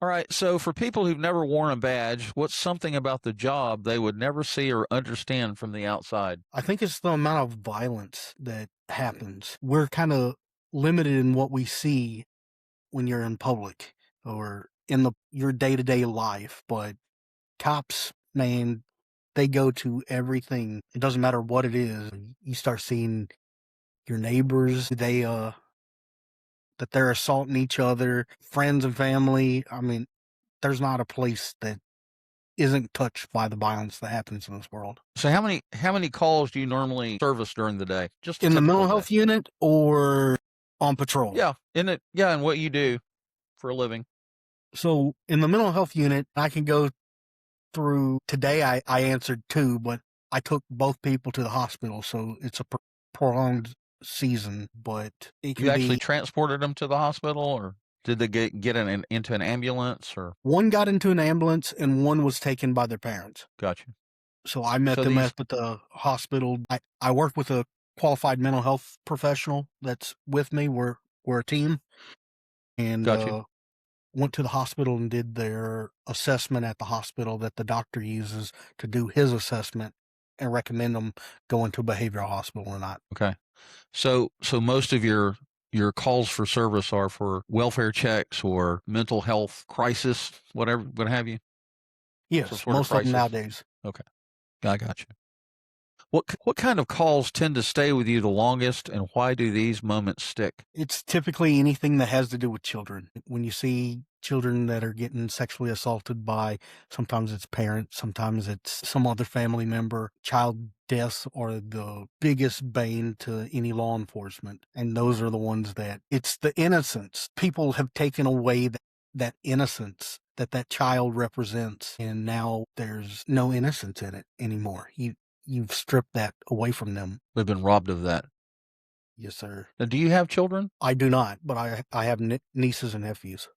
All right. So for people who've never worn a badge, what's something about the job they would never see or understand from the outside? I think it's the amount of violence that happens. We're kind of limited in what we see when you're in public or in your day-to-day life, but cops, man, they go to everything. It doesn't matter what it is. You start seeing your neighbors, that they're assaulting each other, friends and family. I mean, there's not a place that isn't touched by the violence that happens in this world. So how many calls do you normally service during the day? Just a In the mental typical day. health unit or on patrol? Yeah, in it. Yeah, and what you do for a living. So in the mental health unit, I can go through today. I answered two, but I took both people to the hospital. So it's a prolonged season, but it You can actually be. transported them to the hospital, or did they get into an ambulance? Or One got into an ambulance and one was taken by their parents. got you? So I met So them these at the hospital. I work with a qualified mental health professional that's with me. We're a team, and got you. went to the hospital and did their assessment at the hospital that the doctor uses to do his assessment and recommend them going to a behavioral hospital or not. Okay. So most of your calls for service are for welfare checks or mental health crisis, whatever, what have you. Some Yes, sort of most of them crisis. nowadays. Okay, I got you. What kind of calls tend to stay with you the longest, and why do these moments stick? It's typically anything that has to do with children. When you see children that are getting sexually assaulted by, sometimes it's parents, sometimes it's some other family member, child deaths are the biggest bane to any law enforcement. And those are the ones that it's the innocence. People have taken away that innocence that child represents. And now there's no innocence in it anymore. You've stripped that away from them. We've been robbed of that. Yes, sir. Now, do you have children? I do not, but I have nieces and nephews.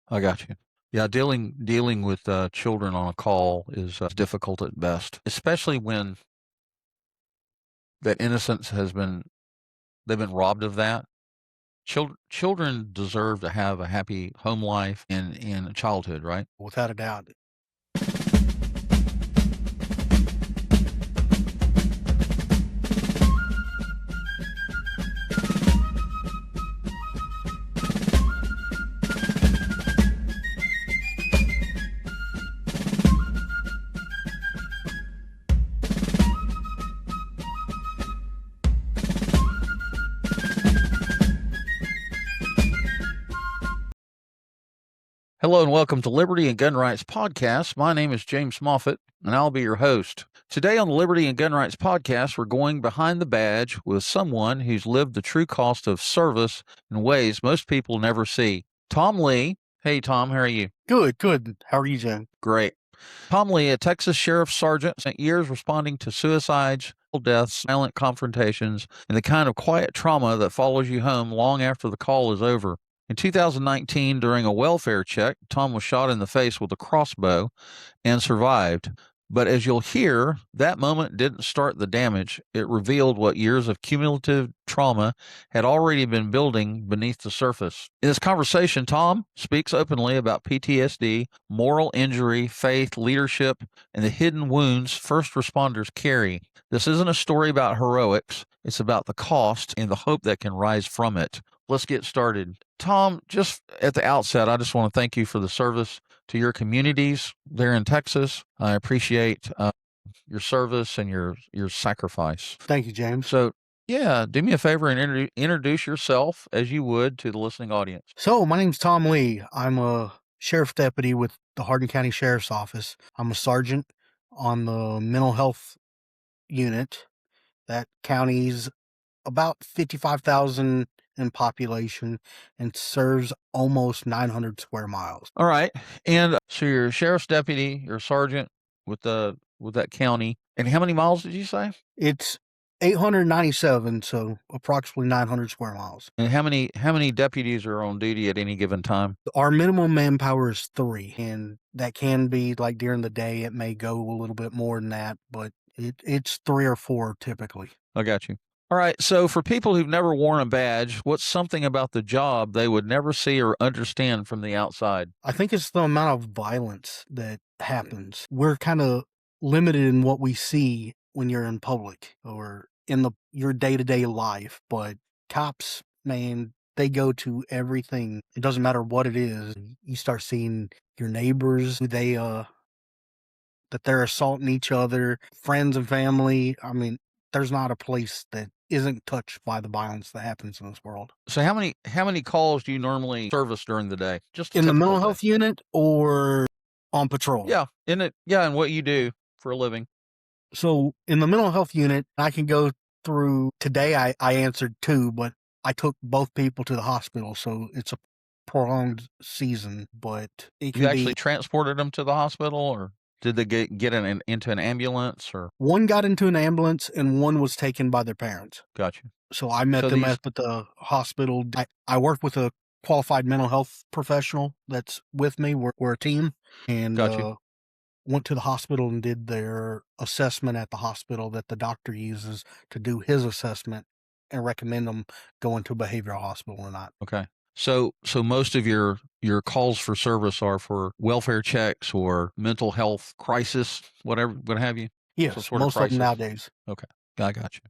I got you. Yeah, dealing with children on a call is difficult at best, especially when that innocence they've been robbed of that. Children deserve to have a happy home life in childhood, right? Without a doubt. Hello and welcome to Liberty and Gun Rights Podcast. My name is James Moffett, and I'll be your host. Today on the Liberty and Gun Rights Podcast, we're going behind the badge with someone who's lived the true cost of service in ways most people never see. Tom Lee. Hey, Tom, how are you? Good. How are you, Jen? Great. Tom Lee, a Texas sheriff's sergeant, spent years responding to suicides, deaths, violent confrontations, and the kind of quiet trauma that follows you home long after the call is over. In 2019, during a welfare check, Tom was shot in the face with a crossbow and survived. But as you'll hear, that moment didn't start the damage. It revealed what years of cumulative trauma had already been building beneath the surface. In this conversation, Tom speaks openly about PTSD, moral injury, faith, leadership, and the hidden wounds first responders carry. This isn't a story about heroics. It's about the cost and the hope that can rise from it. Let's get started. Tom, just at the outset, I just want to thank you for the service to your communities there in Texas. I appreciate your service and your sacrifice. Thank you, James. So, yeah, do me a favor and introduce yourself as you would to the listening audience. So, my name's Tom Lee. I'm a sheriff deputy with the Hardin County Sheriff's Office. I'm a sergeant on the mental health unit. That county's about 55,000 in population and serves almost 900 square miles. All right. And so you're a sheriff's deputy, you're a sergeant with that county. And how many miles did you say? It's 897, so approximately 900 square miles. And how many deputies are on duty at any given time? Our minimum manpower is 3, and that can be like during the day. It may go a little bit more than that, but it's 3 or 4 typically. I got you. All right. So, for people who've never worn a badge, what's something about the job they would never see or understand from the outside? I think it's the amount of violence that happens. We're kind of limited in what we see when you're in public or in your day-to-day life, but cops, man, they go to everything. It doesn't matter what it is. You start seeing your neighbors, that they're assaulting each other, friends and family. I mean, there's not a place that isn't touched by the violence that happens in this world. So, how many calls do you normally service during the day? Just a In the typical mental day. health unit or on patrol? Yeah, in it. Yeah, and what you do for a living. So in the mental health unit, I can go through today. I answered two, but I took both people to the hospital. So it's a prolonged season, but it You can actually be transported them to the hospital, or did they get into an ambulance? Or one got into an ambulance and one was taken by their parents. got you. So I met So them these at the hospital. I work with a qualified mental health professional that's with me. We're a team and got you. went to the hospital and did their assessment at the hospital that the doctor uses to do his assessment and recommend them going to a behavioral hospital or not. Okay. So most of your calls for service are for welfare checks or mental health crisis, whatever, what have you. Some Yes, sort of most of them crisis. nowadays. Okay, I got you.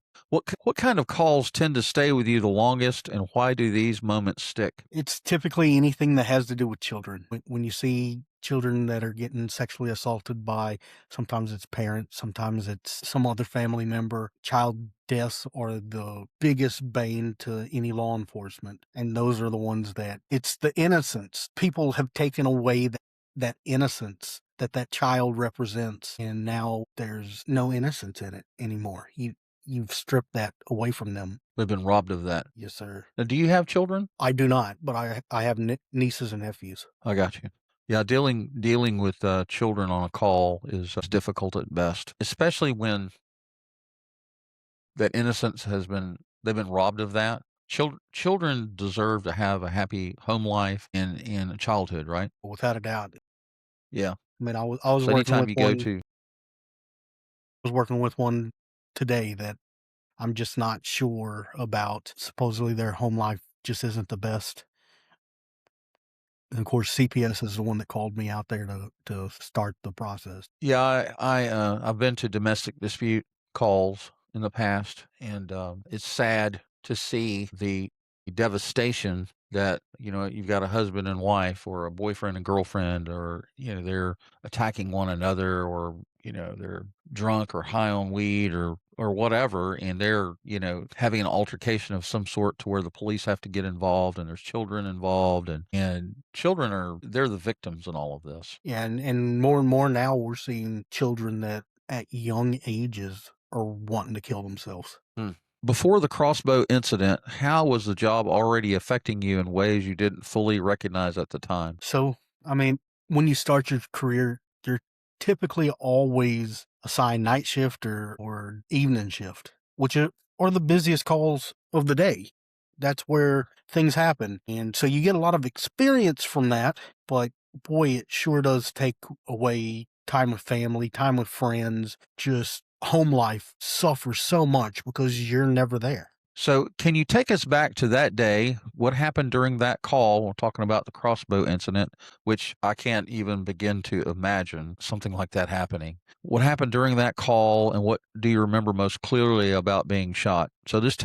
What kind of calls tend to stay with you the longest, and why do these moments stick? It's typically anything that has to do with children. When you see children that are getting sexually assaulted by sometimes it's parents, sometimes it's some other family member, child deaths are the biggest bane to any law enforcement. And those are the ones that it's the innocence. People have taken away that innocence that child represents. And now there's no innocence in it anymore. You've stripped that away from them. They've been robbed of that. Yes, sir. Now, do you have children? I do not, but I have nieces and nephews. I got you. Yeah, dealing with children on a call is difficult at best, especially when that innocence they've been robbed of that. Children deserve to have a happy home life in childhood, right? Without a doubt. Yeah. I mean, I was So working anytime with you go one. to I was working with one today that I'm just not sure about. Supposedly, their home life just isn't the best. And of course, CPS is the one that called me out there to start the process. yeah, I've been to domestic dispute calls in the past, and it's sad to see the devastation that you've got a husband and wife, or a boyfriend and girlfriend, or they're attacking one another, or they're drunk or high on weed or whatever, and they're having an altercation of some sort to where the police have to get involved, and there's children involved, and children they're the victims in all of this. Yeah, and more now we're seeing children that at young ages are wanting to kill themselves. Hmm. Before the Crossbow incident, how was the job already affecting you in ways you didn't fully recognize at the time? So, I mean, when you start your career, you're typically always assigned night shift or evening shift, which are the busiest calls of the day. That's where things happen. And so you get a lot of experience from that, but boy, it sure does take away time with family, time with friends, just home life suffers so much because you're never there. So, can you take us back to that day? What happened during that call? We're talking about the Crossbow incident, which I can't even begin to imagine something like that happening. What happened during that call, and what do you remember most clearly about being shot? So, just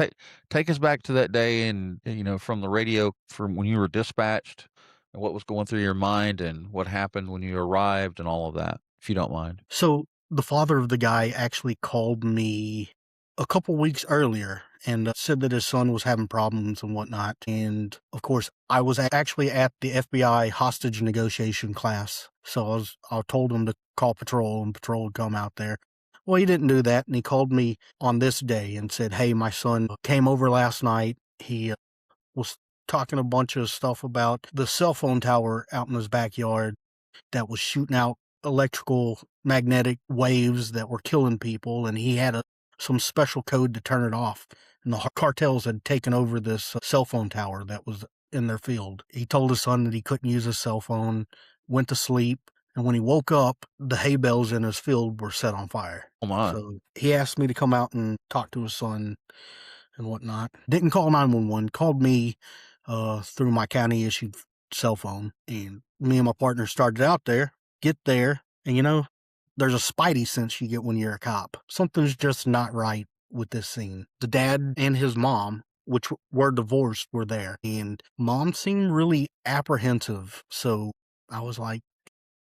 take us back to that day, and from the radio, from when you were dispatched, and what was going through your mind, and what happened when you arrived, and all of that, if you don't mind. So the father of the guy actually called me a couple weeks earlier and said that his son was having problems and whatnot. And of course, I was actually at the FBI hostage negotiation class. So I told him to call patrol and patrol would come out there. Well, he didn't do that. And he called me on this day and said, "Hey, my son came over last night. He was talking a bunch of stuff about the cell phone tower out in his backyard that was shooting out electrical magnetic waves that were killing people, and he had some special code to turn it off. And the cartels had taken over this cell phone tower that was in their field. He told his son that he couldn't use his cell phone, went to sleep, and when he woke up, the hay bales in his field were set on fire. Oh my! So he asked me to come out and talk to his son and whatnot. Didn't call 911, called me through my county issued cell phone. And me and my partner started out there, get there, and there's a spidey sense you get when you're a cop. Something's just not right with this scene. The dad and his mom, which were divorced, were there, and mom seemed really apprehensive. So I was like,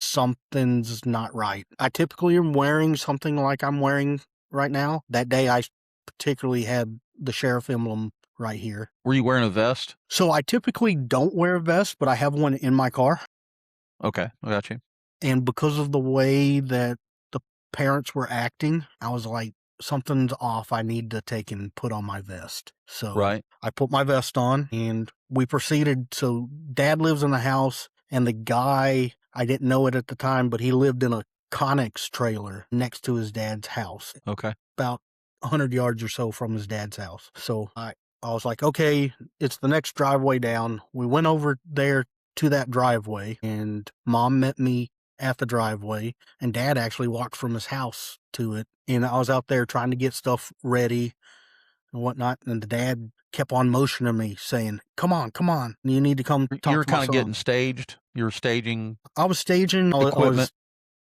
something's not right. I typically am wearing something like I'm wearing right now. That day I particularly had the sheriff emblem right here. Were you wearing a vest? So I typically don't wear a vest, but I have one in my car. Okay, I got you. And because of the way that the parents were acting, I was like, something's off. I need to take and put on my vest. So Right. I put my vest on and we proceeded. So dad lives in the house, and the guy, I didn't know it at the time, but he lived in a Connex trailer next to his dad's house. Okay. About 100 yards or so from his dad's house. So I was like, okay, it's the next driveway down. We went over there to that driveway, and mom met me at the driveway, and dad actually walked from his house to it. And I was out there trying to get stuff ready and whatnot. And the dad kept on motioning me, saying, come on, you need to come talk You were to my kind of son. getting staged. You were staging I was staging. I was equipment.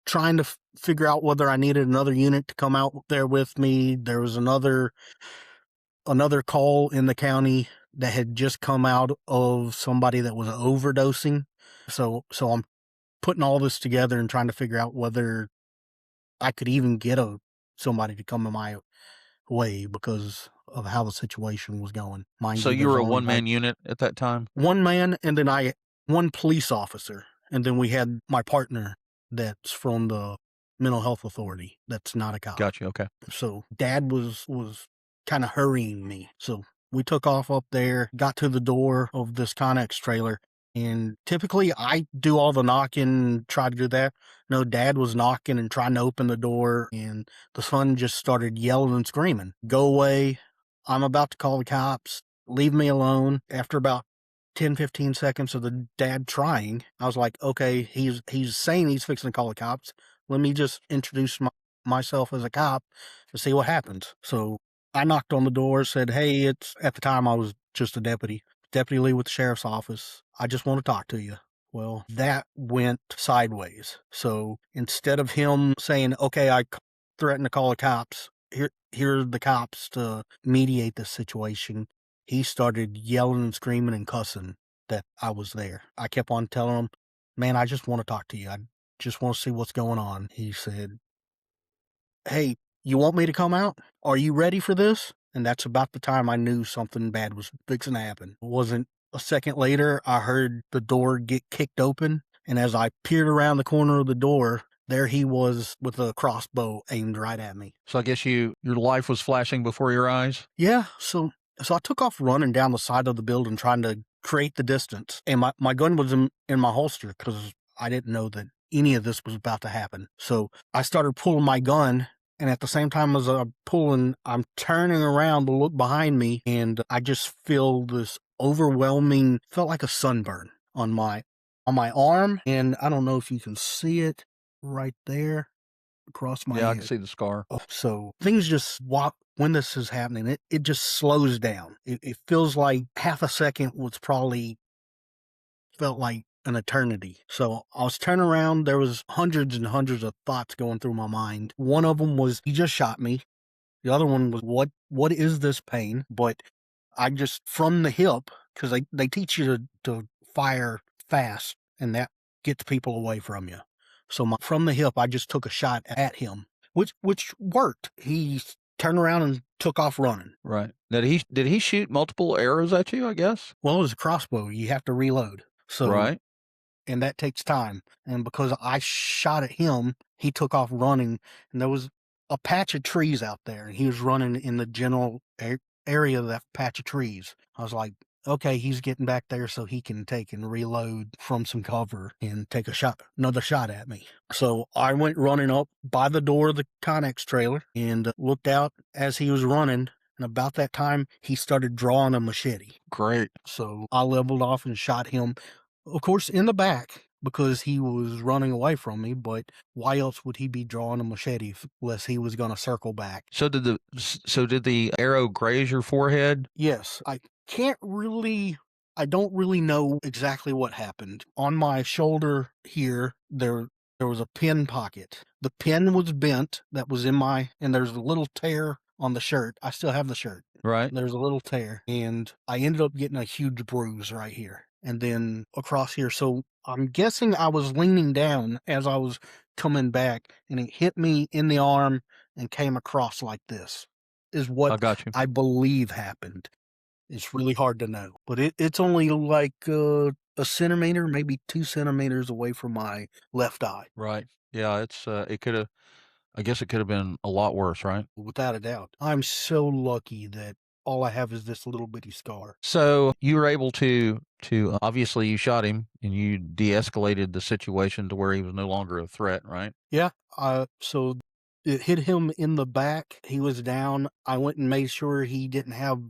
trying to figure out whether I needed another unit to come out there with me. There was another call in the county that had just come out of somebody that was overdosing. So I'm putting all this together and trying to figure out whether I could even get somebody to come in my way because of how the situation was going. Mind So you there's were a only, one-man unit at that time? one man, and then one police officer, and then we had my partner that's from the mental health authority that's not a cop. Gotcha, okay. So dad was kind of hurrying me. So we took off up there, got to the door of this Connex trailer, and typically I do all the knocking, try to do that. No, dad was knocking and trying to open the door, and the son just started yelling and screaming, go away, I'm about to call the cops, leave me alone. After about 10-15 seconds of the dad trying, I was like, okay, he's saying he's fixing to call the cops. Let me just introduce myself as a cop to see what happens. So I knocked on the door, said, hey, at the time I was just a Deputy Lee with the sheriff's office. I just want to talk to you. Well, that went sideways. So instead of him saying, okay, I threatened to call the cops, here are the cops to mediate this situation, he started yelling and screaming and cussing that I was there. I kept on telling him, man, I just want to talk to you. I just want to see what's going on. He said, hey, you want me to come out? Are you ready for this? And that's about the time I knew something bad was fixing to happen. It wasn't a second later, I heard the door get kicked open. And as I peered around the corner of the door, there he was with a crossbow aimed right at me. So I guess your life was flashing before your eyes? Yeah, so I took off running down the side of the building trying to create the distance. And my gun was in my holster because I didn't know that any of this was about to happen. So I started pulling my gun, and at the same time as I'm pulling, I'm turning around to look behind me, and I just feel this overwhelming, felt like a sunburn on my arm. And I don't know if you can see it right there across my head. I can see the scar. So things just walk when this is happening. It just slows down. It feels like half a second was probably felt like an eternity. So I was turning around. There was hundreds and hundreds of thoughts going through my mind. One of them was, he just shot me. The other one was, what is this pain? But I just, from the hip, because they teach you to fire fast, and that gets people away from you. So from the hip, I just took a shot at him, which worked. He turned around and took off running. Right. Did he shoot multiple arrows at you, I guess? Well, it was a crossbow. You have to reload. So, right. And that takes time. And because I shot at him, he took off running, and there was a patch of trees out there, and he was running in the general area of that patch of trees. I was like, okay, he's getting back there so he can take and reload from some cover and take another shot at me. So I went running up by the door of the Connex trailer and looked out as he was running. And about that time, he started drawing a machete. Great. So I leveled off and shot him, of course, in the back, because he was running away from me, but why else would he be drawing a machete unless he was going to circle back? So did the arrow graze your forehead? Yes, I don't really know exactly what happened. On my shoulder here, there was a pin pocket. The pin was bent that was and there's a little tear on the shirt. I still have the shirt. Right. There's a little tear, and I ended up getting a huge bruise right here and then across here. So I'm guessing I was leaning down as I was coming back, and it hit me in the arm and came across like this, is I what got you. I believe happened. It's really hard to know, but it's only like a centimeter, maybe 2 centimeters away from my left eye, Right. Yeah, it could have I guess it could have been a lot worse, right? without a doubt. I'm so lucky that all I have is this little bitty scar. So you were able to obviously you shot him and you de-escalated the situation to where he was no longer a threat, right? Yeah, so it hit him in the back. He was down. I went and made sure he didn't have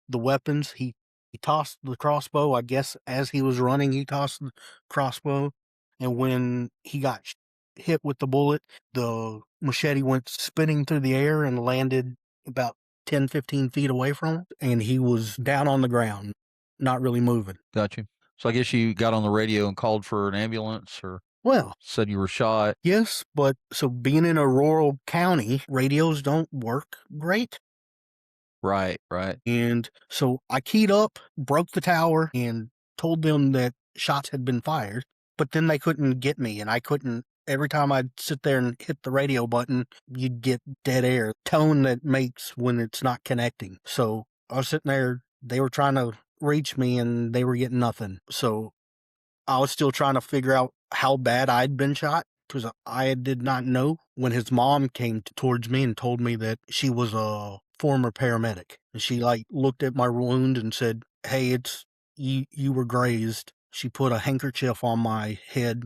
the weapons. He tossed the crossbow. I guess as he was running, he tossed the crossbow, and when he got hit with the bullet, the machete went spinning through the air and landed about 10, 15 feet away from him, and he was down on the ground, not really moving. Got you. So I guess you got on the radio and called for an ambulance or Well, said you were shot. yes, but so being in a rural county, radios don't work great. Right, right. And so I keyed up, broke the tower, and told them that shots had been fired, but then they couldn't get me, and I couldn't. Every time I'd sit there and hit the radio button, you'd get dead air, tone that makes when it's not connecting. So I was sitting there, they were trying to reach me, and they were getting nothing. So I was still trying to figure out how bad I'd been shot because I did not know when his mom came towards me and told me that she was a former paramedic. And she like looked at my wound and said, "Hey, it's you were grazed." She put a handkerchief on my head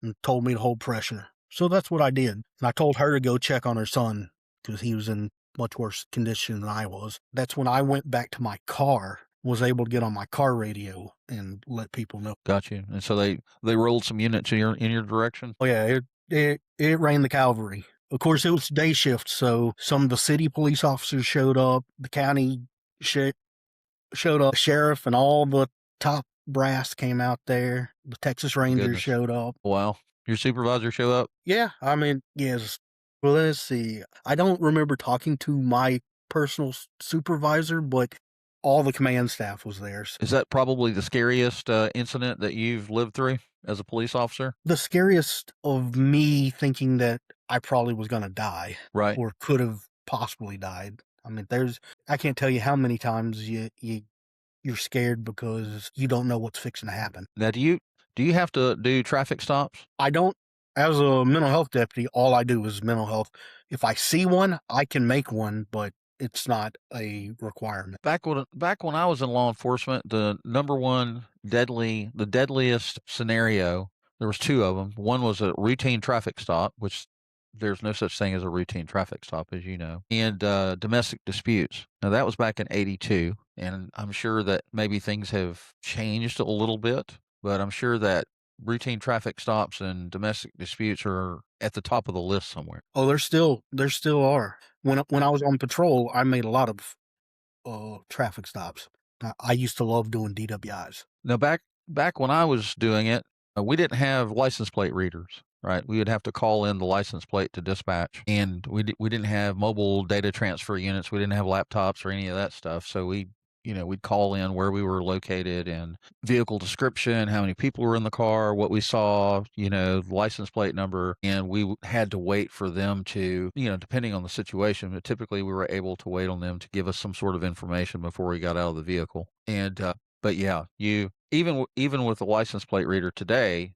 and told me to hold pressure. So that's what I did. And I told her to go check on her son because he was in much worse condition than I was. That's when I went back to my car, was able to get on my car radio and let people know. Got you. And so they rolled some units in your direction. Oh yeah, it rained the cavalry. Of course, it was day shift, so some of the city police officers showed up. The county showed up. Sheriff and all the top brass came out there. The Texas Rangers Goodness. showed up. Wow. Your supervisor show up? Yeah, I mean, yes. Well, let's see. I don't remember talking to my personal supervisor, but all the command staff was there. Is that probably the scariest incident that you've lived through as a police officer? The scariest of me thinking that I probably was going to die, Right. or could have possibly died. I mean, I can't tell you how many times you're scared because you don't know what's fixing to happen. Now, do you have to do traffic stops? I don't, as a mental health deputy, all I do is mental health. If I see one, I can make one, but it's not a requirement. Back when I was in law enforcement, the deadliest scenario, there was two of them. One was a routine traffic stop, which there's no such thing as a routine traffic stop, as you know, and domestic disputes. Now that was back in '82, and I'm sure that maybe things have changed a little bit, but I'm sure that routine traffic stops and domestic disputes are at the top of the list somewhere. Oh, there still are. When I was on patrol, I made a lot of traffic stops. I used to love doing DWIs. Now, back when I was doing it, we didn't have license plate readers, right? We would have to call in the license plate to dispatch, and we didn't have mobile data transfer units. We didn't have laptops or any of that stuff. So we'd call in where we were located and vehicle description, how many people were in the car, what we saw, license plate number, and we had to wait for them to, depending on the situation, but typically we were able to wait on them to give us some sort of information before we got out of the vehicle. And but yeah, even with the license plate reader today,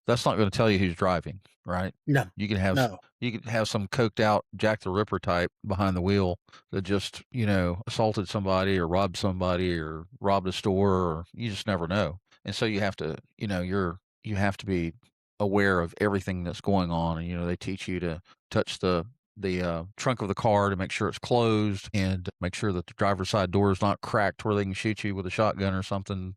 that's not going to tell you who's driving, right? No, You can have no. you could have some coked out Jack the Ripper type behind the wheel that just, assaulted somebody or robbed somebody or robbed a store, or you just never know. And so you have to, you have to be aware of everything that's going on. And, they teach you to touch the trunk of the car to make sure it's closed and make sure that the driver's side door is not cracked where they can shoot you with a shotgun or something,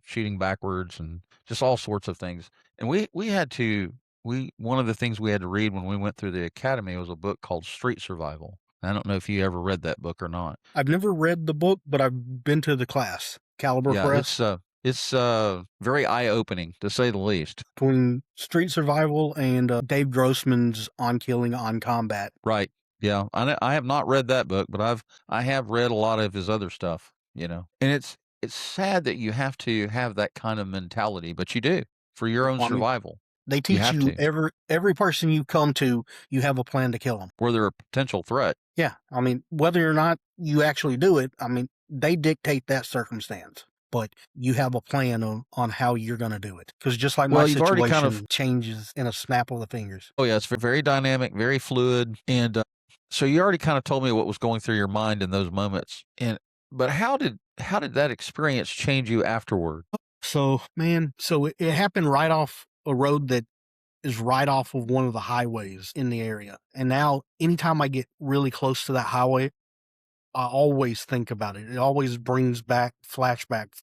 shooting backwards and just all sorts of things. And we had to we one of the things we had to read when we went through the academy was a book called Street Survival. I don't know if you ever read that book or not. I've never read the book, but I've been to the class. Caliber Yeah, Press. it's very eye-opening to say the least. Between Street Survival and Dave Grossman's On Killing, On Combat. Right. Yeah. I have not read that book, but I have read a lot of his other stuff. And it's sad that you have to have that kind of mentality, but you do for your own I mean, survival. they You teach have you to. every person you come to, you have a plan to kill them. Where they're a potential threat. Yeah, I mean, whether or not you actually do it, I mean, they dictate that circumstance, but you have a plan on how you're going to do it. Because just like my Well, you've already kind situation of changes in a snap of the fingers. Oh yeah, it's very dynamic, very fluid, and so you already kind of told me what was going through your mind in those moments. But how did that experience change you afterward? So, man, it happened right off a road that is right off of one of the highways in the area. And now, anytime I get really close to that highway, I always think about it. It always brings back flashbacks,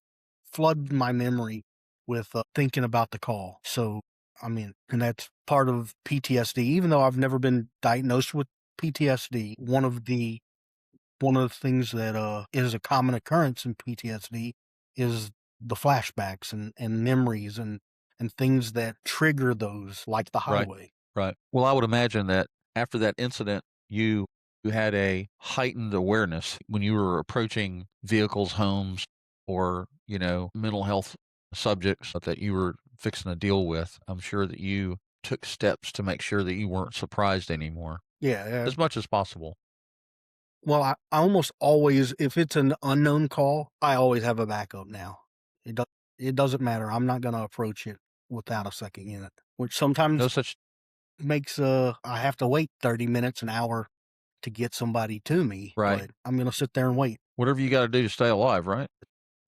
flood my memory with thinking about the call. So, I mean, and that's part of PTSD. Even though I've never been diagnosed with PTSD, one of the things that is a common occurrence in PTSD is the flashbacks and memories and things that trigger those, like the Right, highway. right. Well, I would imagine that after that incident, you had a heightened awareness when you were approaching vehicles, homes, or mental health subjects that you were fixing to deal with. I'm sure that you took steps to make sure that you weren't surprised anymore, Yeah, as much as possible. well, I almost always, if it's an unknown call, I always have a backup now. It doesn't matter. I'm not gonna approach it without a second unit, which No sometimes such makes I have to wait 30 minutes, an hour to get somebody to me, right. but I'm gonna sit there and wait. Whatever you got to do to stay alive, right?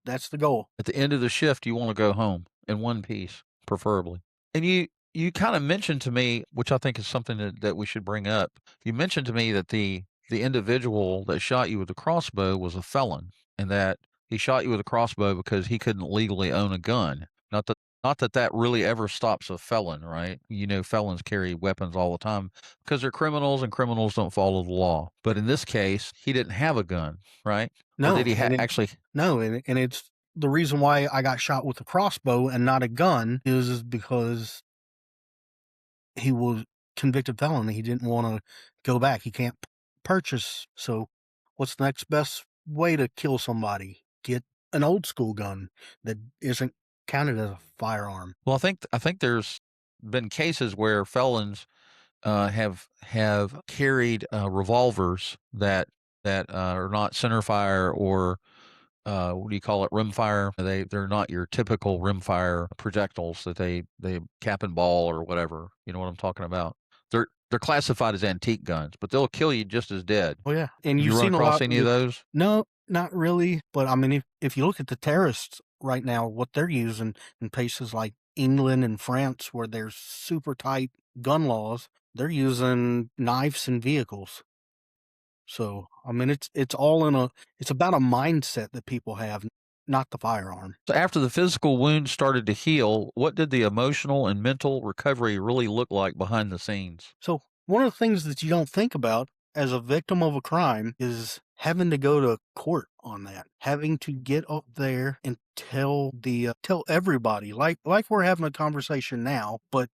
That's the goal. At the end of the shift, you want to go home in one piece, preferably. And you kind of mentioned to me, which I think is something that we should bring up. You mentioned to me that the individual that shot you with the crossbow was a felon, and that he shot you with a crossbow because he couldn't legally own a gun. Not that really ever stops a felon, right? Felons carry weapons all the time because they're criminals, and criminals don't follow the law. But in this case, he didn't have a gun, right? Or did No, he and actually? no, and it's the reason why I got shot with a crossbow and not a gun is because he was convicted felon. He didn't want to go back. He can't purchase. So, what's the next best way to kill somebody? Get an old school gun that isn't counted as a firearm. Well, I think there's been cases where felons have carried revolvers that are not centerfire or what do you call it, rimfire. They're not your typical rimfire projectiles that they cap and ball or whatever. You know what I'm talking about? They're classified as antique guns, but they'll kill you just as dead. Oh yeah, and You you've run seen a across lot any of with those? no, not really. But I mean, if you look at the terrorists right now, what they're using in places like England and France, where there's super tight gun laws, they're using knives and vehicles. So I mean, it's about a mindset that people have, not the firearm. So after the physical wounds started to heal, what did the emotional and mental recovery really look like behind the scenes? So one of the things that you don't think about as a victim of a crime is having to go to court on that, having to get up there and tell everybody, like we're having a conversation now, but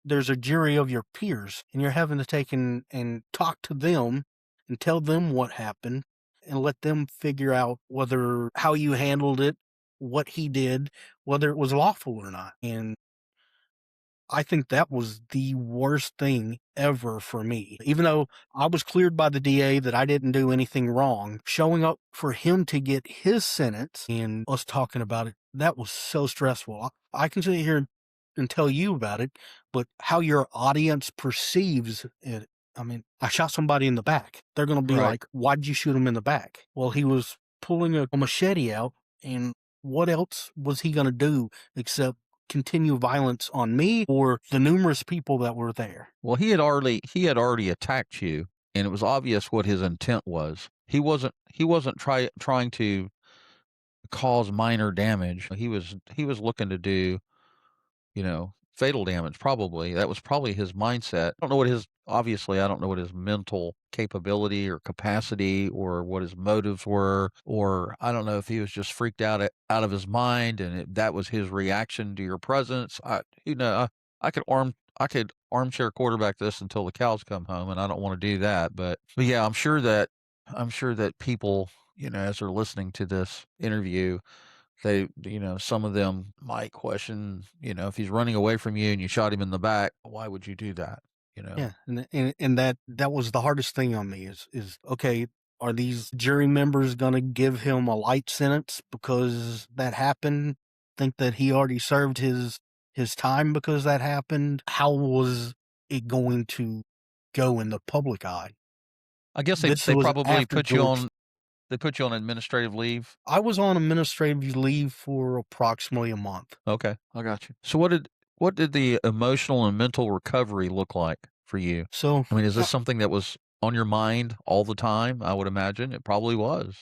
there's a jury of your peers, and you're having to take and talk to them and tell them what happened and let them figure out whether how you handled it, what he did, whether it was lawful or not. And I think that was the worst thing ever for me. Even though I was cleared by the DA that I didn't do anything wrong, showing up for him to get his sentence and us talking about it, that was so stressful. I can sit here and tell you about it, but how your audience perceives it. I mean, I shot somebody in the back. They're going to be Right. like, why'd you shoot him in the back? Well, he was pulling a machete out, and what else was he going to do except continue violence on me or the numerous people that were there? Well, he had already attacked you, and it was obvious what his intent was. He wasn't trying to cause minor damage. He was looking to do, fatal damage probably. That was probably his mindset. I don't know what his obviously I don't know what his mental capability or capacity or what his motives were, or I don't know if he was just freaked out of his mind and that was his reaction to your presence. I could armchair quarterback this until the cows come home, and I don't want to do that. But yeah, I'm sure that people, as they're listening to this interview, some of them might question, if he's running away from you and you shot him in the back, why would you do that? You know? Yeah, and that was the hardest thing on me is okay, are these jury members gonna give him a light sentence because that happened? Think that he already served his time because that happened? How was it going to go in the public eye? I guess they This they was probably after put you George. on they put you on administrative leave. I was on administrative leave for approximately a month. Okay, I got you. So what did the emotional and mental recovery look like for you? So, I mean, is this something that was on your mind all the time? I would imagine it probably was.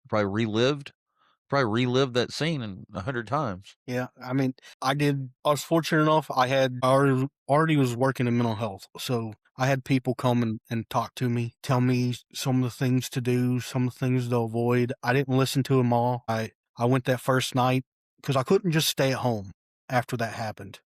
Probably relived that scene 100 times. yeah, I mean, I was fortunate enough, I already was working in mental health, so I had people come and talk to me, tell me some of the things to do, some of the things to avoid. I didn't listen to them all. I went that first night because I couldn't just stay at home after that happened.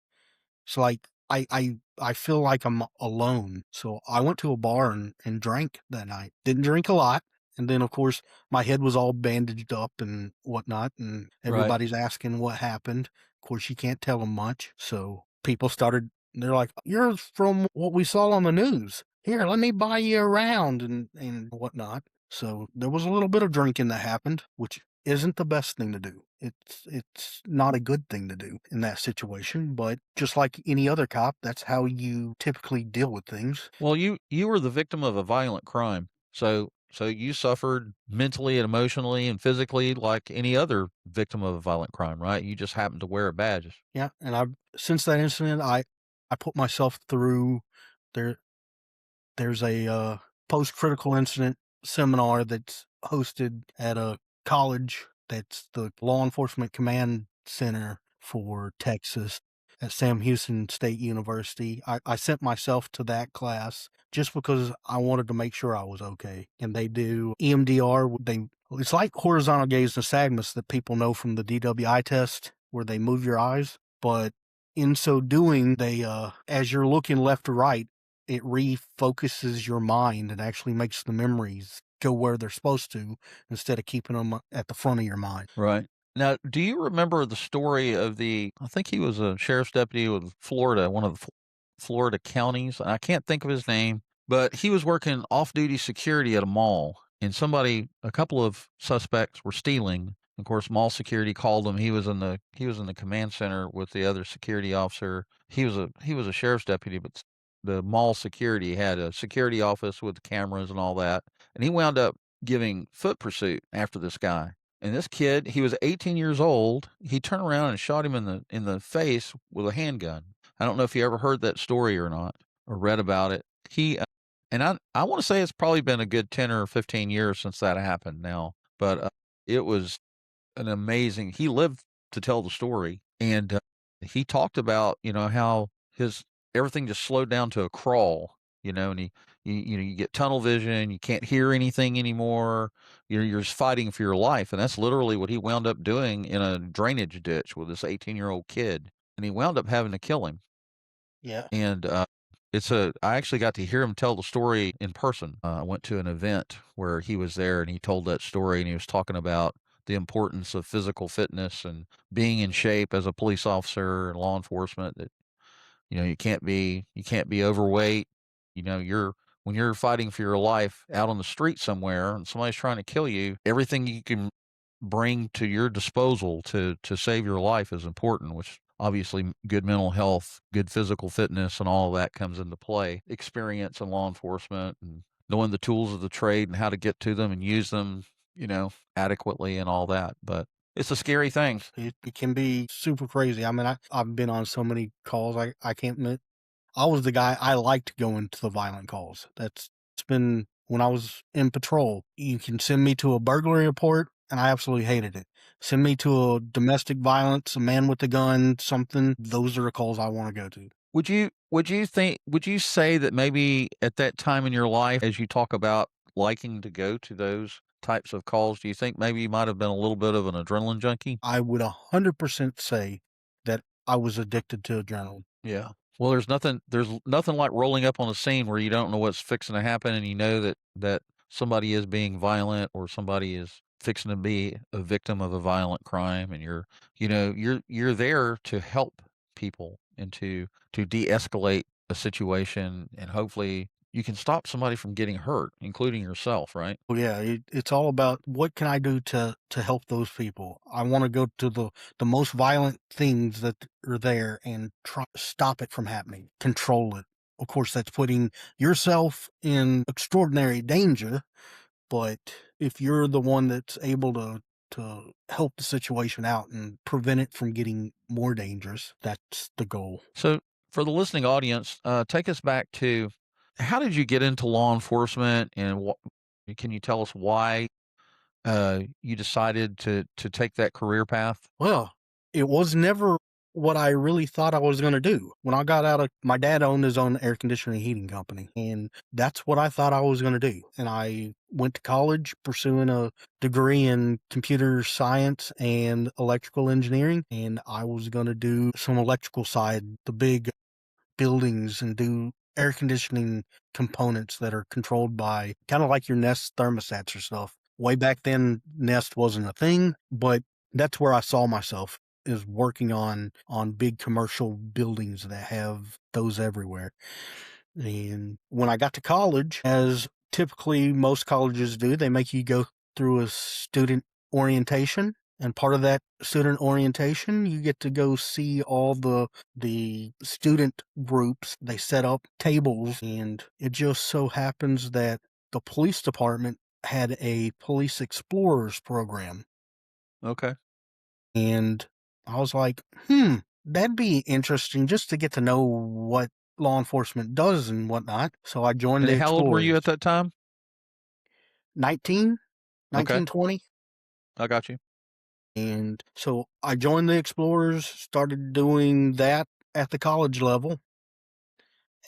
It's like I feel like I'm alone. So I went to a bar and drank that night. Didn't drink a lot. And then of course my head was all bandaged up and whatnot, and Right. everybody's asking what happened. Of course you can't tell them much. So people started they're like, "You're from what we saw on the news. Here, let me buy you around and whatnot." So there was a little bit of drinking that happened, which isn't the best thing to do. It's not a good thing to do in that situation, but just like any other cop, that's how you typically deal with things. Well, you were the victim of a violent crime. So you suffered mentally and emotionally and physically like any other victim of a violent crime, right? You just happened to wear a badge. Yeah, and I since that incident, I put myself through there. There's a post-critical incident seminar that's hosted at a college that's the law enforcement command center for Texas at Sam Houston State University. I sent myself to that class just because I wanted to make sure I was okay. And they do EMDR. It's like horizontal gaze nystagmus that people know from the DWI test where they move your eyes. But in so doing, they as you're looking left to right, it refocuses your mind and actually makes the memories go where they're supposed to instead of keeping them at the front of your mind. Right. Now, do you remember the story of I think he was a sheriff's deputy with Florida, one of the Florida counties. I can't think of his name, but he was working off-duty security at a mall, and a couple of suspects were stealing. Of course, mall security called him. He was in the command center with the other security officer. He was a sheriff's deputy, but the mall security had a security office with cameras and all that, and he wound up giving foot pursuit after this guy. And this kid, he was 18 years old. He turned around and shot him in the face with a handgun. I don't know if you ever heard that story or not, or read about it. And I want to say it's probably been a good 10 or 15 years since that happened now, but it was an amazing. He lived to tell the story, and he talked about how his everything just slowed down to a crawl. And you get tunnel vision, you can't hear anything anymore. You're just fighting for your life, and that's literally what he wound up doing in a drainage ditch with this 18-year-old kid, and he wound up having to kill him. Yeah. And I actually got to hear him tell the story in person. I went to an event where he was there and he told that story, and he was talking about the importance of physical fitness and being in shape as a police officer and law enforcement. That you can't be overweight. When you're fighting for your life out on the street somewhere and somebody's trying to kill you, everything you can bring to your disposal to save your life is important, which obviously good mental health, good physical fitness, and all of that comes into play. Experience in law enforcement and knowing the tools of the trade and how to get to them and use them, adequately and all that. But it's a scary thing. It can be super crazy. I mean, I've been on so many calls. I can't admit I was the guy I liked going to the violent calls. It's been when I was in patrol. You can send me to a burglary report. and I absolutely hated it. Send me to a domestic violence, a man with a gun, something. Those are the calls I want to go to. Would you say that maybe at that time in your life, as you talk about liking to go to those types of calls, do you think maybe you might have been a little bit of an adrenaline junkie? I would 100% say that I was addicted to adrenaline. Yeah. Well, there's nothing like rolling up on a scene where you don't know what's fixing to happen and you know that somebody is being violent or somebody is fixing to be a victim of a violent crime and you're there to help people and to de-escalate a situation and hopefully you can stop somebody from getting hurt, including yourself, right? Well, yeah, it's all about what can I do to help those people. I want to go to the most violent things that are there and try stop it from happening, control it. Of course, that's putting yourself in extraordinary danger, but if you're the one that's able to help the situation out and prevent it from getting more dangerous, that's the goal. So, for the listening audience, take us back to how did you get into law enforcement, and can you tell us why you decided to take that career path? Well, it was never what I really thought I was going to do. When I got out of my dad owned his own air conditioning heating company, and that's what I thought I was going to do. And I went to college pursuing a degree in computer science and electrical engineering, and I was going to do some electrical side, the big buildings, and do air conditioning components that are controlled by kind of like your Nest thermostats or stuff. Way back then, Nest wasn't a thing, but that's where I saw myself, is working on big commercial buildings that have those everywhere. And when I got to college, as typically most colleges do, they make you go through a student orientation. And part of that student orientation, you get to go see all the student groups. They set up tables, and it just so happens that the police department had a police explorers program. Okay. And I was like, that'd be interesting just to get to know what law enforcement does and whatnot. So I joined And the how old were you explorers. at that time? 19, Okay, 1920. I got you. And so I joined the explorers, started doing that at the college level,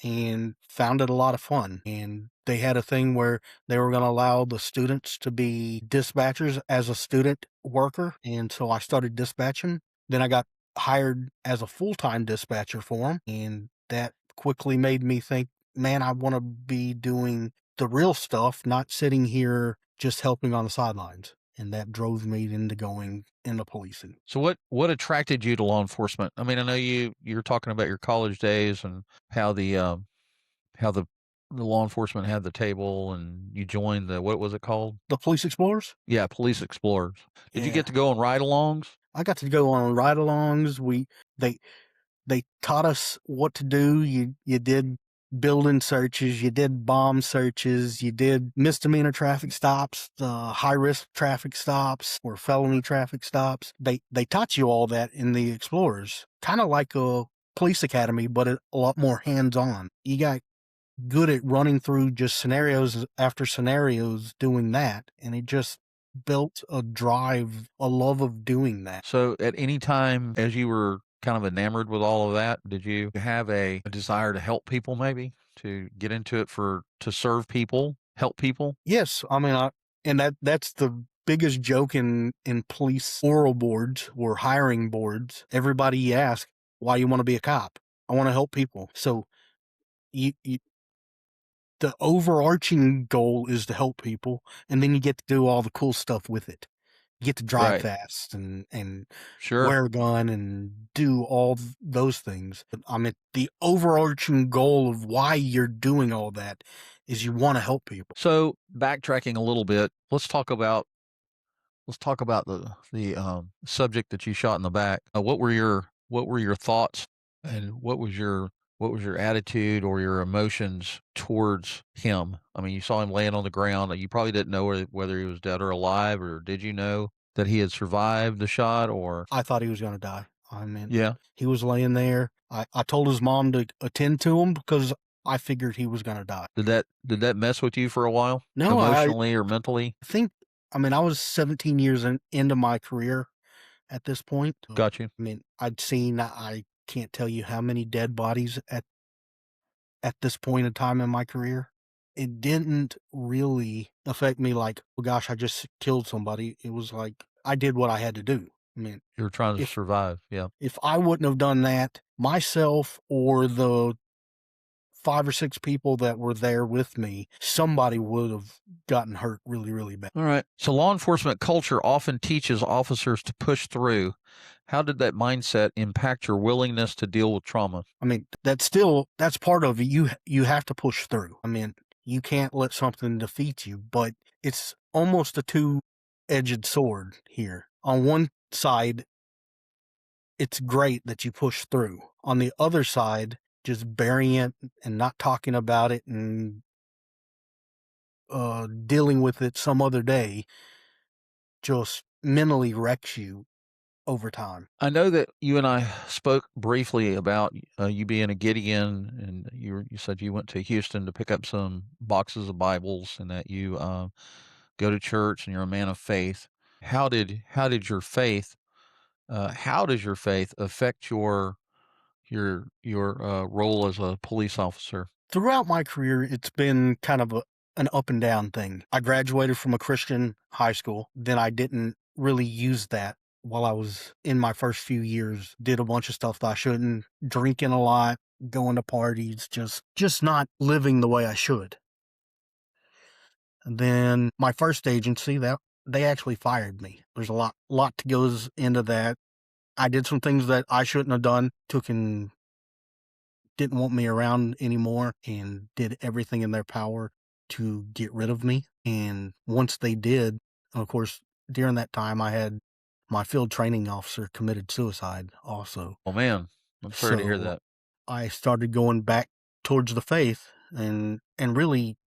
and found it a lot of fun. And they had a thing where they were going to allow the students to be dispatchers as a student worker. And so I started dispatching. Then I got hired as a full-time dispatcher for them. And that quickly made me think, man, I want to be doing the real stuff, not sitting here just helping on the sidelines. And that drove me into going into policing. So what attracted you to law enforcement? I mean, I know you're talking about your college days and how the law enforcement had the table and you joined the what was it called? The police explorers? Yeah, police explorers. Did you get Yeah. to go on ride-alongs? I got to go on ride-alongs. They they taught us what to do. You did building searches, you did bomb searches, you did misdemeanor traffic stops, high risk traffic stops, or felony traffic stops. They taught you all that in the Explorers, kind of like a police academy, but a lot more hands on. You got good at running through just scenarios after scenarios doing that, and it just built a drive, a love of doing that. So at any time as you were kind of enamored with all of that, did you have a desire to help people maybe? To get into it to serve people, help people? Yes, I mean, and that's the biggest joke in police oral boards or hiring boards. Everybody you ask, why you want to be a cop? I want to help people. So you the overarching goal is to help people, and then you get to do all the cool stuff with it. You get to drive Right. fast and Sure. wear a gun and do all those things. But I mean, the overarching goal of why you're doing all that is you want to help people. So backtracking a little bit, let's talk about the subject that you shot in the back. What were your thoughts and what was your attitude or your emotions towards him? I mean, you saw him laying on the ground. You probably didn't know whether he was dead or alive, or did you know that he had survived the shot? Or I thought he was going to die. I mean, yeah, he was laying there. I told his mom to attend to him because I figured he was going to die. did that mess with you for a while, No, I emotionally or mentally? think I mean, I was 17 years into my career at this point. Got you. I mean, I can't tell you how many dead bodies at this point in time in my career. It didn't really affect me like, oh gosh, I just killed somebody. It was like I did what I had to do. I mean, You're trying to if survive. Yeah. if I wouldn't have done that, myself or the 5 or 6 people that were there with me, somebody would have gotten hurt really, really bad. All right. So law enforcement culture often teaches officers to push through. How did that mindset impact your willingness to deal with trauma? I mean, that's part of it. You have to push through. I mean, you can't let something defeat you, but it's almost a two-edged sword here. On one side, it's great that you push through. On the other side, just burying it and not talking about it and dealing with it some other day just mentally wrecks you over time. I know that you and I spoke briefly about you being a Gideon, and you said you went to Houston to pick up some boxes of Bibles, and that you go to church and you're a man of faith. How did your faith how does your faith affect your role as a police officer? Throughout my career, it's been kind of an up and down thing. I graduated from a Christian high school. Then I didn't really use that while I was in my first few years. Did a bunch of stuff that I shouldn't, drinking a lot, going to parties, just not living the way I should. And then my first agency, that they actually fired me. There's a lot that goes into that. I did some things that I shouldn't have done, took and didn't want me around anymore and did everything in their power to get rid of me. And once they did, of course, during that time, I had my field training officer committed suicide also. Oh man, I'm sorry to hear So that. I started going back towards the faith, and really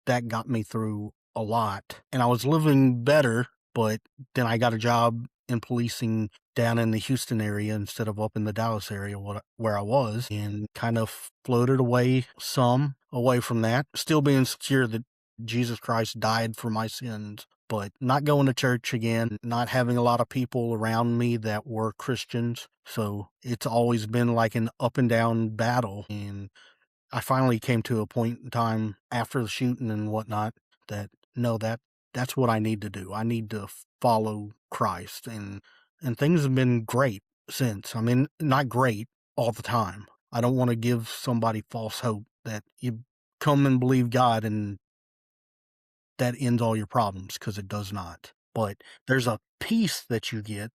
that got me through a lot. And I was living better, but then I got a job in policing down in the Houston area instead of up in the Dallas area where I was, and kind of floated away from that. Still being secure that Jesus Christ died for my sins, but not going to church again, not having a lot of people around me that were Christians. So it's always been like an up and down battle. And I finally came to a point in time after the shooting and whatnot that no, that's what I need to do. I need to follow Christ, and things have been great since. I mean, not great all the time. I don't want to give somebody false hope that you come and believe God and that ends all your problems, because it does not. But there's a peace that you get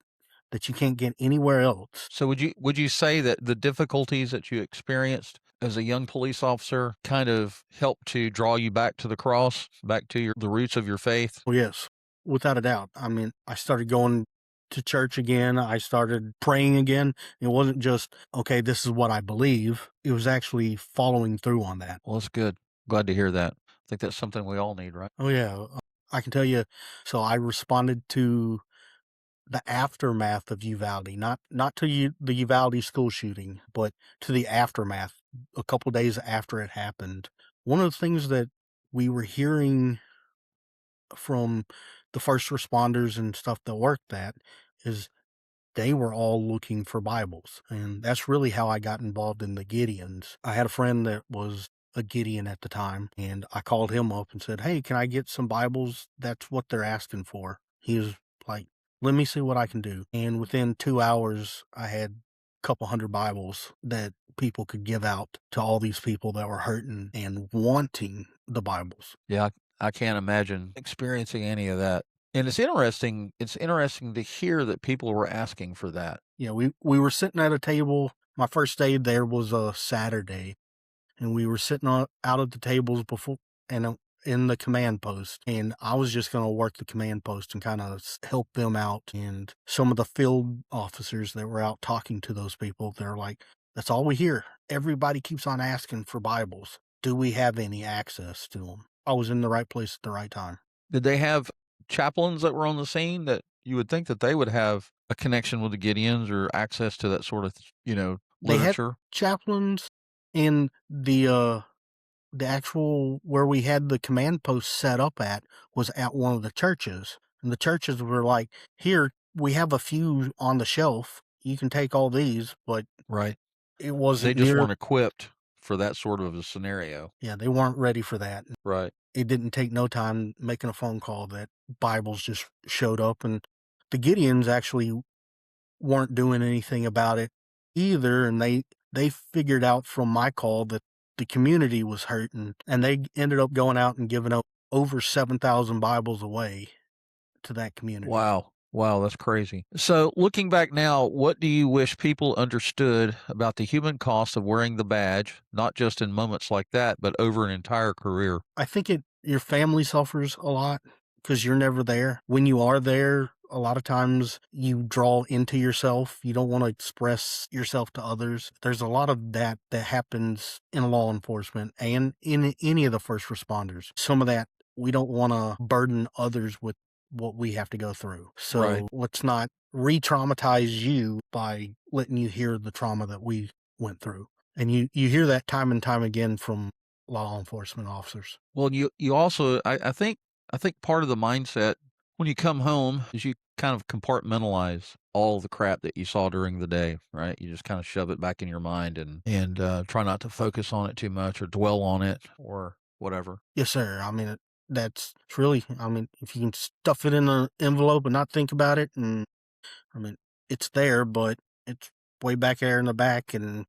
that you can't get anywhere else. So would you say that the difficulties that you experienced as a young police officer kind of helped to draw you back to the cross, back to the roots of your faith? Well, yes, without a doubt. I mean, I started going to church again. I started praying again. It wasn't just, okay, this is what I believe. It was actually following through on that. Well, that's good. Glad to hear that. I think that's something we all need, right? Oh, yeah. I can tell you. So I responded to the aftermath of Uvalde, not to the Uvalde school shooting, but to the aftermath a couple days after it happened. One of the things that we were hearing from the first responders and stuff that worked that is they were all looking for Bibles. And that's really how I got involved in the Gideons. I had a friend that was a Gideon at the time, and I called him up and said, "Hey, can I get some Bibles? That's what they're asking for." He was like, "Let me see what I can do." And within 2 hours, I had a couple hundred Bibles that people could give out to all these people that were hurting and wanting the Bibles. Yeah, I can't imagine experiencing any of that. And it's interesting to hear that people were asking for that. Yeah, we were sitting at a table. My first day there was a Saturday, and we were sitting out at the tables before and in the command post, and I was just going to work the command post and kind of help them out. And some of the field officers that were out talking to those people, they're like, "That's all we hear. Everybody keeps on asking for Bibles. Do we have any access to them?" I was in the right place at the right time. Did they have chaplains that were on the scene that you would think that they would have a connection with the Gideons or access to that sort of, They had literature? chaplains in the The actual where we had the command post set up at was at one of the churches. And the churches were like, here, we have a few on the shelf. You can take all these, but Right. it They wasn't just near. weren't equipped for that sort of a scenario. Yeah, they weren't ready for that. Right. It didn't take no time making a phone call that Bibles just showed up. And the Gideons actually weren't doing anything about it either. And they figured out from my call that the community was hurting, and they ended up going out and giving up over 7,000 Bibles away to that community. Wow. Wow, that's crazy. So, looking back now, what do you wish people understood about the human cost of wearing the badge, not just in moments like that, but over an entire career? I think your family suffers a lot because you're never there. When you are there, a lot of times you draw into yourself. You don't want to express yourself to others. There's a lot of that happens in law enforcement and in any of the first responders. Some of that, we don't want to burden others with what we have to go through. So Right. let's not re-traumatize you by letting you hear the trauma that we went through. And you hear that time and time again from law enforcement officers. Well, you also, I think part of the mindset when you come home is you kind of compartmentalize all the crap that you saw during the day, right? You just kind of shove it back in your mind and try not to focus on it too much or dwell on it or whatever. Yes, sir. I mean, that's it's really, I mean, if you can stuff it in an envelope and not think about it, and I mean, it's there, but it's way back there in the back, and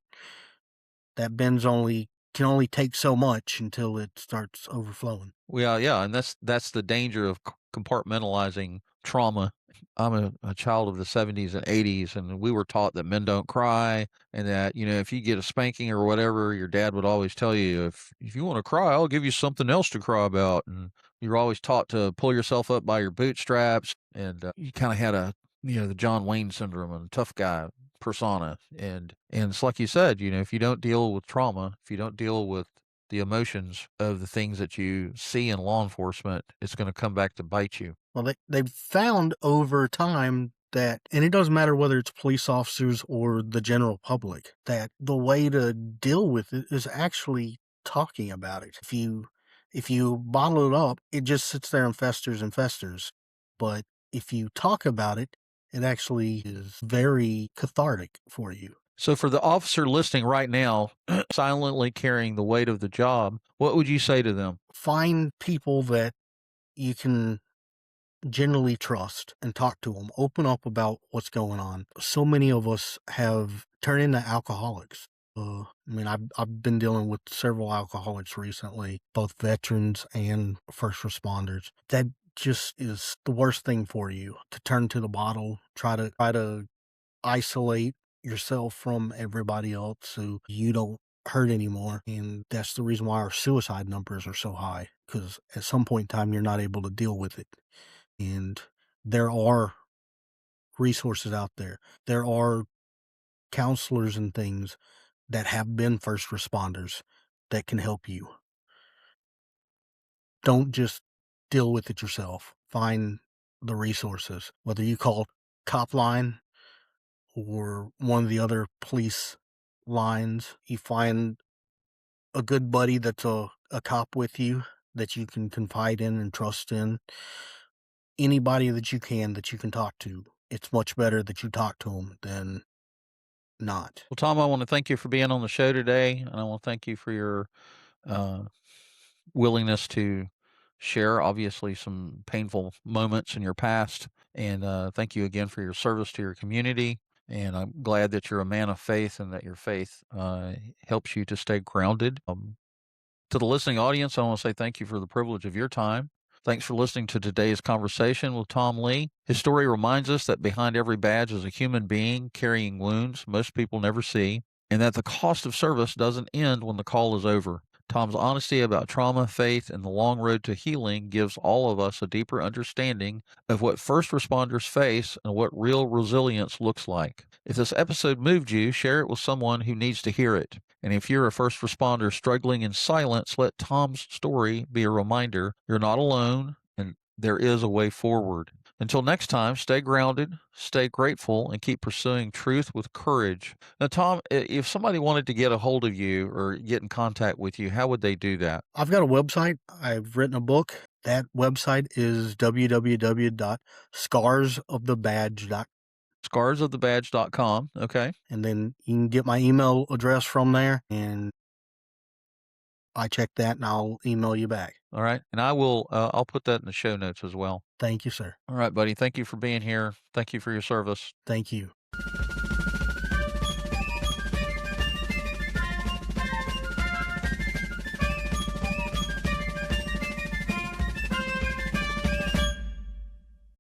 that bin's can only take so much until it starts overflowing. Well, yeah, and that's the danger of compartmentalizing trauma. I'm a child of the 70s and 80s, and we were taught that men don't cry, and that if you get a spanking or whatever, your dad would always tell you, if you want to cry, I'll give you something else to cry about. And you were always taught to pull yourself up by your bootstraps, and you kind of had the John Wayne syndrome and tough guy persona, and it's like you said, if you don't deal with trauma, if you don't deal with the emotions of the things that you see in law enforcement, it's going to come back to bite you. Well, they've found over time that, and it doesn't matter whether it's police officers or the general public, that the way to deal with it is actually talking about it. If you bottle it up, it just sits there and festers and festers. But if you talk about it, it actually is very cathartic for you. So for the officer listening right now, silently carrying the weight of the job, what would you say to them? Find people that you can generally trust and talk to them. Open up about what's going on. So many of us have turned into alcoholics. I mean, I've been dealing with several alcoholics recently, both veterans and first responders. That just is the worst thing for you, to turn to the bottle, try to isolate yourself from everybody else so you don't hurt anymore. And that's the reason why our suicide numbers are so high, because at some point in time you're not able to deal with it. And there are resources out there. There are counselors and things that have been first responders that can help you. Don't just deal with it yourself. Find the resources, whether you call Cop Line or one of the other police lines. You find a good buddy that's a cop with you that you can confide in and trust in. Anybody that you can talk to. It's much better that you talk to them than not. Well, Tom, I want to thank you for being on the show today, and I want to thank you for your uh, willingness to share, obviously, some painful moments in your past. And thank you again for your service to your community. And I'm glad that you're a man of faith and that your faith helps you to stay grounded. To the listening audience, I want to say thank you for the privilege of your time. Thanks for listening to today's conversation with Tom Lee. His story reminds us that behind every badge is a human being carrying wounds most people never see, and that the cost of service doesn't end when the call is over. Tom's honesty about trauma, faith, and the long road to healing gives all of us a deeper understanding of what first responders face and what real resilience looks like. If this episode moved you, share it with someone who needs to hear it. And if you're a first responder struggling in silence, let Tom's story be a reminder you're not alone and there is a way forward. Until next time, stay grounded, stay grateful, and keep pursuing truth with courage. Now, Tom, if somebody wanted to get a hold of you or get in contact with you, how would they do that? I've got a website. I've written a book. That website is www.scarsofthebadge.com. Scarsofthebadge.com. Okay. And then you can get my email address from there, and I check that and I'll email you back. All right. And I'll put that in the show notes as well. Thank you, sir. All right, buddy. Thank you for being here. Thank you for your service. Thank you.